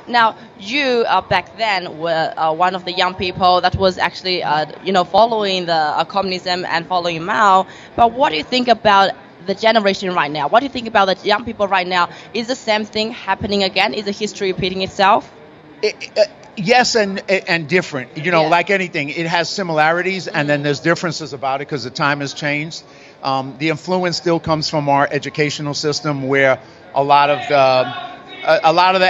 Now, you back then were one of the young people that was actually, following the communism and following Mao. But what do you think about the generation right now? What do you think about the young people right now? Is the same thing happening again? Is the history repeating itself? Yes, and different. Yeah. Like anything, it has similarities, and then there's differences about it because the time has changed. The influence still comes from our educational system, where a lot of the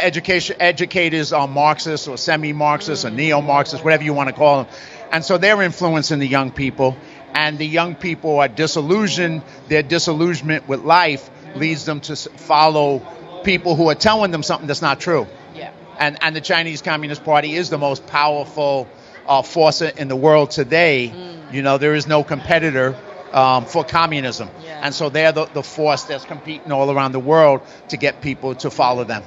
educators are Marxists or semi-Marxists or neo-Marxists, whatever you want to call them, and so they're influencing the young people, and the young people are disillusioned. Their disillusionment with life leads them to follow people who are telling them something that's not true. Yeah. And the Chinese Communist Party is the most powerful force in the world today. There is no competitor for communism. Yeah. And so they're the force that's competing all around the world to get people to follow them.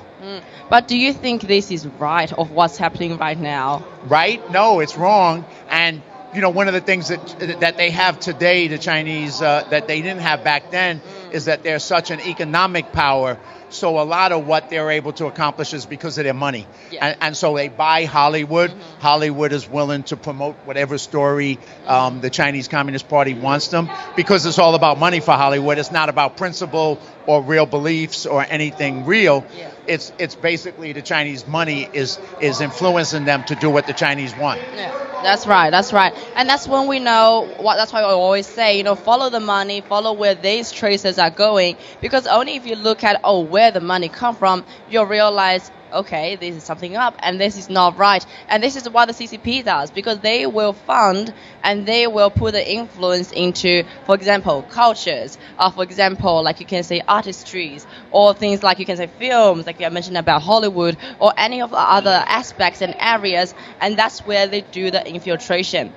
But do you think this is right of what's happening right now? Right? No, it's wrong. And one of the things that they have today, the Chinese, that they didn't have back then, is that they're such an economic power. So a lot of what they're able to accomplish is because of their money. Yeah. And so they buy Hollywood. Hollywood is willing to promote whatever story the Chinese Communist Party wants them, because it's all about money for Hollywood. It's not about principle or real beliefs or anything real. Yeah. It's basically the Chinese money is influencing them to do what the Chinese want. Yeah, that's right. And that's when we know that's why I always say, follow the money, follow where these traces are going, because only if you look at where the money come from, you'll realize, okay, this is something up and this is not right. And this is what the CCP does, because they will fund and they will put the influence into, for example, cultures, or for example, like you can say artistries, or things like you can say films, like I mentioned about Hollywood, or any of the other aspects and areas, and that's where they do the infiltration.